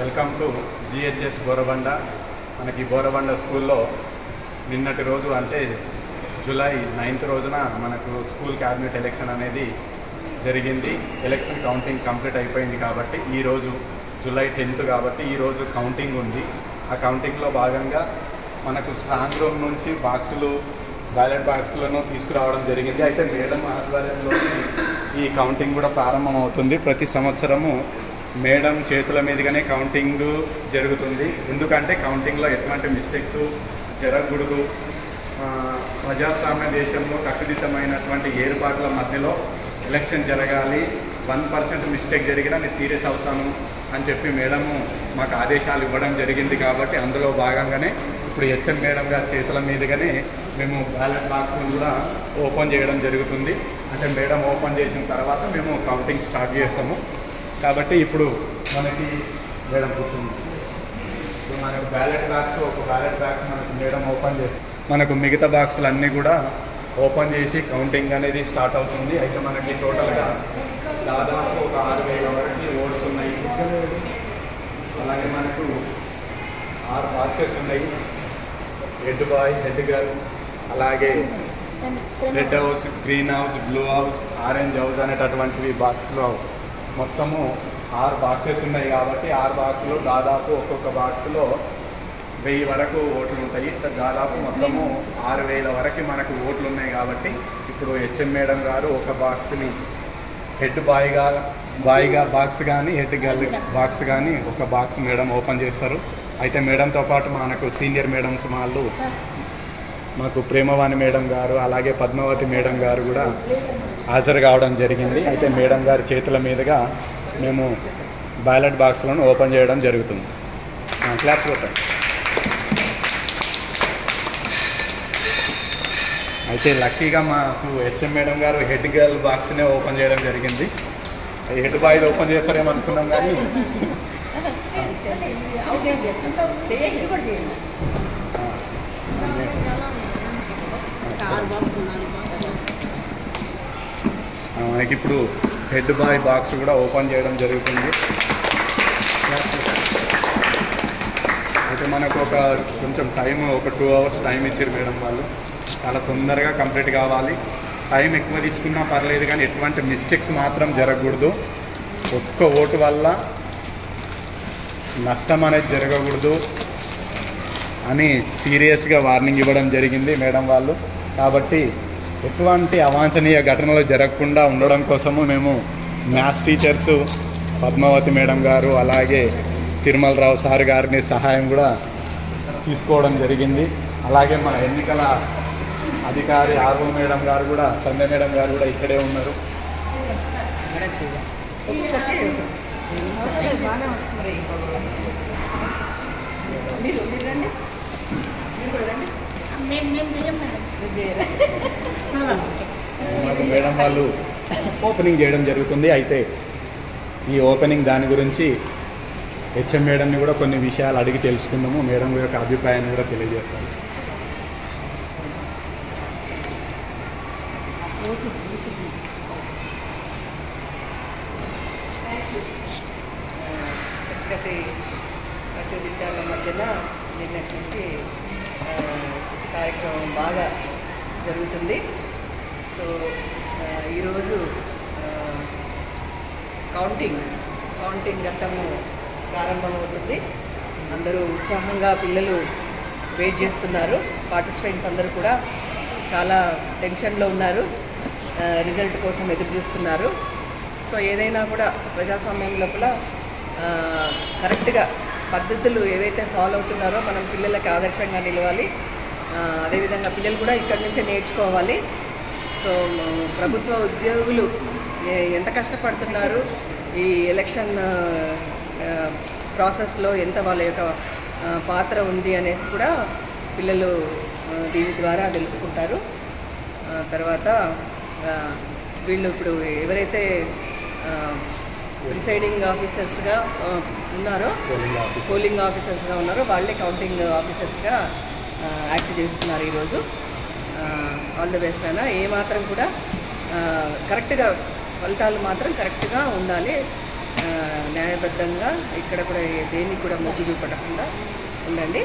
Welcome to GHS Borabanda. మనకి బోరబండ స్కూల్లో నిన్నటి రోజు అంటే జూలై 9th రోజున మనకు స్కూల్ క్యాబినెట్ ఎలక్షన్ అనేది జరిగింది. ఎలక్షన్ కౌంటింగ్ కంప్లీట్ అయిపోయింది కాబట్టి ఈరోజు జూలై 10th కాబట్టి ఈరోజు కౌంటింగ్ ఉంది. ఆ కౌంటింగ్లో భాగంగా మనకు స్ట్రాంగ్ రూమ్ నుంచి బ్యాలెట్ బాక్సులను తీసుకురావడం జరిగింది. అయితే మేడం ఆధ్వర్యంలో ఈ కౌంటింగ్ కూడా ప్రారంభమవుతుంది. ప్రతి సంవత్సరము మేడం చేతుల మీదుగానే కౌంటింగ్ జరుగుతుంది. ఎందుకంటే కౌంటింగ్లో ఎటువంటి మిస్టేక్స్ జరగకూడదు. ప్రజాస్వామ్య దేశంలో కట్టుదిట్టమైనటువంటి ఏర్పాట్ల మధ్యలో ఎలక్షన్ జరగాలి. 1% మిస్టేక్ జరిగినా నేను సీరియస్ అవుతాను అని చెప్పి మేడము మాకు ఆదేశాలు ఇవ్వడం జరిగింది. కాబట్టి అందులో భాగంగానే ఇప్పుడు హెచ్ఎం మేడం గారి చేతుల మీదుగానే మేము బ్యాలెట్ బాక్స్ను కూడా ఓపెన్ చేయడం జరుగుతుంది. అంటే మేడం ఓపెన్ చేసిన తర్వాత మేము కౌంటింగ్ స్టార్ట్ చేస్తాము. కాబట్టి ఇప్పుడు మనకి మేడం గుర్తుంది. ఇప్పుడు మనకు ఒక బ్యాలెట్ బాక్స్ మనకు మేడం ఓపెన్ చేసి మనకు మిగతా బాక్సులు అన్నీ కూడా ఓపెన్ చేసి కౌంటింగ్ అనేది స్టార్ట్ అవుతుంది. అయితే మనకి టోటల్గా దాదాపు ఒక 6,000 వరకు ఓట్స్ ఉన్నాయి. అలాగే మనకు 6 బాక్సెస్ ఉన్నాయి. హెడ్ బాయ్, హెడ్ గర్ల్, అలాగే red house, green house, blue house, orange house అనేటటువంటివి బాక్స్లో మొత్తము 6 బాక్సెస్ ఉన్నాయి. కాబట్టి 6 బాక్సులు దాదాపు ఒక్కొక్క బాక్స్లో 1000 వరకు ఓట్లు ఉంటాయి. దాదాపు మొత్తము 6,000 వరకు మనకు ఓట్లు ఉన్నాయి. కాబట్టి ఇప్పుడు హెచ్ఎం మేడం గారు ఒక బాక్స్ని హెడ్ బాయ్గా బాక్స్ కానీ హెడ్ గర్ల్ బాక్స్ కానీ ఒక బాక్స్ మేడం ఓపెన్ చేస్తారు. అయితే మేడంతో పాటు మనకు సీనియర్ మేడమ్స్ వాళ్ళు మాకు ప్రేమవాణి మేడం గారు అలాగే పద్మావతి మేడం గారు కూడా హాజరు కావడం జరిగింది. అయితే మేడం గారి చేతుల మీదుగా మేము బ్యాలెట్ బాక్స్లను ఓపెన్ చేయడం జరుగుతుంది. క్లాప్స్ కొట్టండి. అయితే లక్కీగా మాకు హెచ్ఎం మేడం గారు హెడ్ గర్ల్ బాక్స్నే ఓపెన్ చేయడం జరిగింది. హెడ్ బాయ్ది ఓపెన్ చేస్తారేమనుకున్నాం కానీ మనకి ఇప్పుడు హెడ్ బాయ్ బాక్స్ కూడా ఓపెన్ చేయడం జరుగుతుంది. అయితే మనకు కొంచెం టైం ఒక 2 hours టైం ఇచ్చారు మేడం వాళ్ళు. చాలా తొందరగా కంప్లీట్ కావాలి. టైం ఎక్కువ తీసుకున్నా పర్లేదు కానీ ఎటువంటి మిస్టేక్స్ మాత్రం జరగకూడదు. ఒక్క ఓటు వల్ల నష్టం అనేది జరగకూడదు అని సీరియస్గా వార్నింగ్ ఇవ్వడం జరిగింది మేడం వాళ్ళు. కాబట్టి ఎటువంటి అవాంఛనీయ ఘటనలు జరగకుండా ఉండడం కోసము మేము మ్యాథ్స్ టీచర్సు పద్మావతి మేడం గారు అలాగే తిరుమలరావు సార్ గారిని సహాయం కూడా తీసుకోవడం జరిగింది. అలాగే మన ఎన్నికల అధికారి ఆర్వో మేడం గారు కూడా సంధ్య మేడం గారు కూడా ఇక్కడే ఉన్నారు. మాకు మేడం వాళ్ళు ఓపెనింగ్ చేయడం జరుగుతుంది. అయితే ఈ ఓపెనింగ్ దాని గురించి హెచ్ఎం మేడంని కూడా కొన్ని విషయాలు అడిగి తెలుసుకుందాము. మేడం యొక్క అభిప్రాయాన్ని కూడా తెలియజేస్తాము. కట్టుదిట్టాల మధ్యన నిన్నటి నుంచి కార్యక్రమం బాగా జరుగుతుంది. సో ఈరోజు కౌంటింగ్ ఘట్టము ప్రారంభమవుతుంది. అందరూ ఉత్సాహంగా పిల్లలు వెయిట్ చేస్తున్నారు. పార్టిసిపెంట్స్ అందరూ కూడా చాలా టెన్షన్లో ఉన్నారు. రిజల్ట్ కోసం ఎదురు చూస్తున్నారు. సో ఏదైనా కూడా ప్రజాస్వామ్యం లోపల కరెక్ట్గా పద్ధతులు ఏవైతే ఫాలో అవుతున్నారో మనం పిల్లలకి ఆదర్శంగా నిలవాలి. అదేవిధంగా పిల్లలు కూడా ఇక్కడి నుంచే నేర్చుకోవాలి. సో ప్రభుత్వ ఉద్యోగులు ఎంత కష్టపడుతున్నారు, ఈ ఎలక్షన్ ప్రాసెస్లో ఎంత వాళ్ళ యొక్క పాత్ర ఉంది అనేసి కూడా పిల్లలు దీని ద్వారా తెలుసుకుంటారు. తర్వాత వీళ్ళు ఇప్పుడు ఎవరైతే ప్రిసైడింగ్ ఆఫీసర్స్గా ఉన్నారో వాళ్ళే కౌంటింగ్ ఆఫీసర్స్గా యాక్ట్ చేస్తున్నారు ఈరోజు. ఆల్ ది బెస్ట్ అయినా ఏమాత్రం కూడా కరెక్ట్గా ఫలితాలు మాత్రం కరెక్ట్గా ఉండాలి. న్యాయబద్ధంగా ఇక్కడ కూడా దేన్ని కూడా మొగ్గు చూపడకుండా ఉండండి.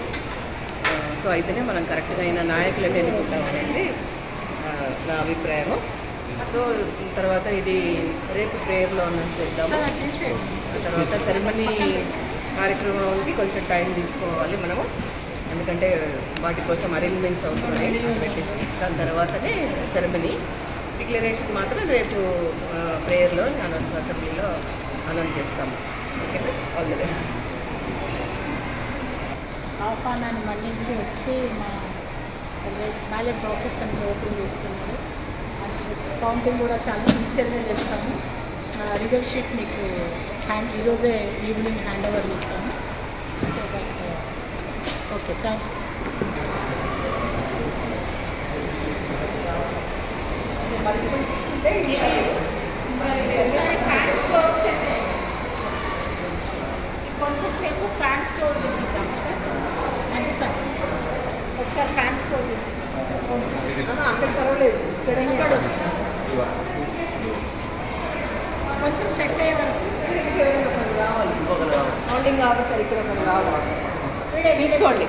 సో అయితేనే మనం కరెక్ట్గా అయిన నాయకులను ఎన్నుకుంటాం అనేసి నా అభిప్రాయము. సో తర్వాత ఇది రేపు ప్రేయర్లో అనౌన్స్ చేద్దాము. తర్వాత సెరమనీ కార్యక్రమానికి కొంచెం టైం తీసుకోవాలి మనము, ఎందుకంటే వాటి కోసం అరేంజ్మెంట్స్ అవసరమై దాని తర్వాతనే సెరమనీ. డిక్లరేషన్ మాత్రం రేపు ప్రేయర్లో అసెంబ్లీలో అనౌన్స్ చేస్తాము. ఓకేనా? All the best. ఆహ్వానాన్ని మన్నించి వచ్చి మా బ్యాలెట్ బాక్సెస్ అన్ని ఓపెన్ చేస్తున్నారు. కౌంటింగ్ కూడా చాలా సిన్సియర్గా చేస్తాము. రిజల్ట్ షీట్ మీకు ఈరోజే ఈవినింగ్ హ్యాండ్ ఓవర్ చేస్తాము. So that okay, thank you. కొంచెం సేపు ఫ్యాన్స్ క్లోజ్ చేసేస్తాము సార్. అంటే సార్ ఒకసారి ఫ్యాన్స్ క్లోజ్ చేసేస్తాము. అక్కడ పర్వాలేదు, కొంచెం సెట్ అయ్యే వరకు రావాలి. కౌంటింగ్ ఆఫీసర్ ఇక్కడ ఒకరు రావాలి, పిలుచుకోండి.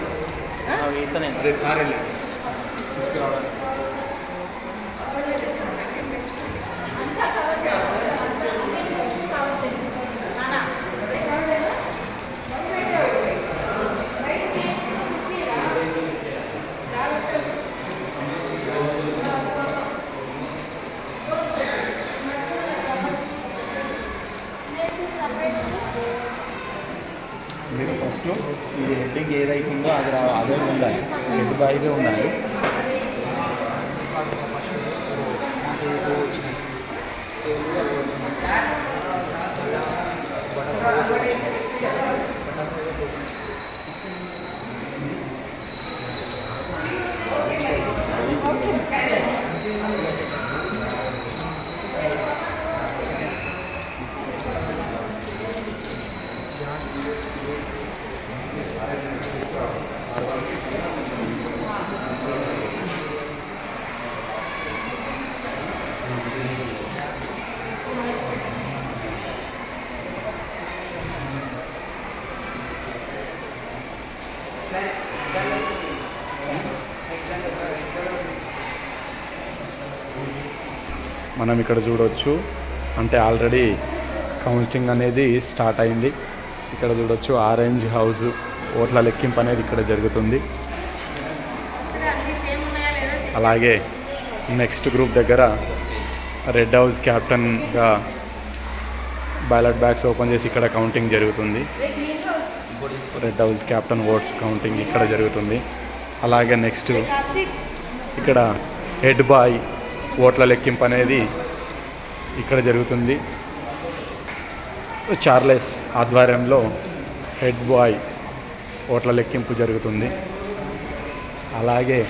మీరు ఫస్ట్ ఈ హెడ్డింగ్ ఏదైతుందో అది అదే ఉండాలి, హెడ్ బాయ్దే ఉండాలి. మనం ఇక్కడ చూడొచ్చు, అంటే ఆల్రెడీ కౌంటింగ్ అనేది స్టార్ట్ అయింది. ఇక్కడ చూడొచ్చు ఆరెంజ్ హౌస్ ఓట్ల లెక్కింపు అనేది ఇక్కడ జరుగుతుంది. అలాగే నెక్స్ట్ గ్రూప్ దగ్గర రెడ్ హౌస్ క్యాప్టెన్గా బ్యాలెట్ బ్యాగ్స్ ఓపెన్ చేసి ఇక్కడ కౌంటింగ్ జరుగుతుంది. Red house captain votes counting ఇక్కడ జరుగుతుంది. అలాగే నెక్స్ట్ ఇక్కడ హెడ్ బాయ్ ఓట్ల లెక్కింపు అనేది ఇక్కడ జరుగుతుంది. చార్లెస్ ఆధ్వర్యంలో హెడ్ బాయ్ ఓట్ల లెక్కింపు జరుగుతుంది. అలాగే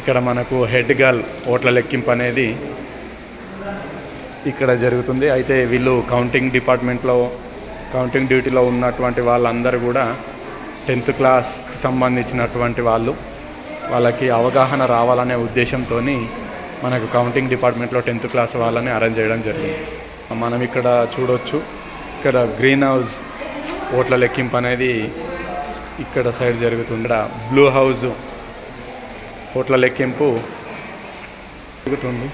ఇక్కడ మనకు హెడ్ గర్ల్ ఓట్ల లెక్కింపు అనేది ఇక్కడ జరుగుతుంది. అయితే వీళ్ళు కౌంటింగ్ డిపార్ట్మెంట్లో కౌంటింగ్ డ్యూటీలో ఉన్నటువంటి వాళ్ళందరూ కూడా 10th క్లాస్కి సంబంధించినటువంటి వాళ్ళకి అవగాహన రావాలనే ఉద్దేశంతో మనకు కౌంటింగ్ డిపార్ట్మెంట్లో 10th క్లాస్ వాళ్ళని అరేంజ్ చేయడం జరిగింది. మనం ఇక్కడ చూడొచ్చు, ఇక్కడ గ్రీన్ హౌస్ ఓట్ల లెక్కింపు అనేది ఇక్కడ సైడ్ జరుగుతుంది. ఇక్కడ బ్లూ హౌస్ ఓట్ల లెక్కింపు జరుగుతుంది.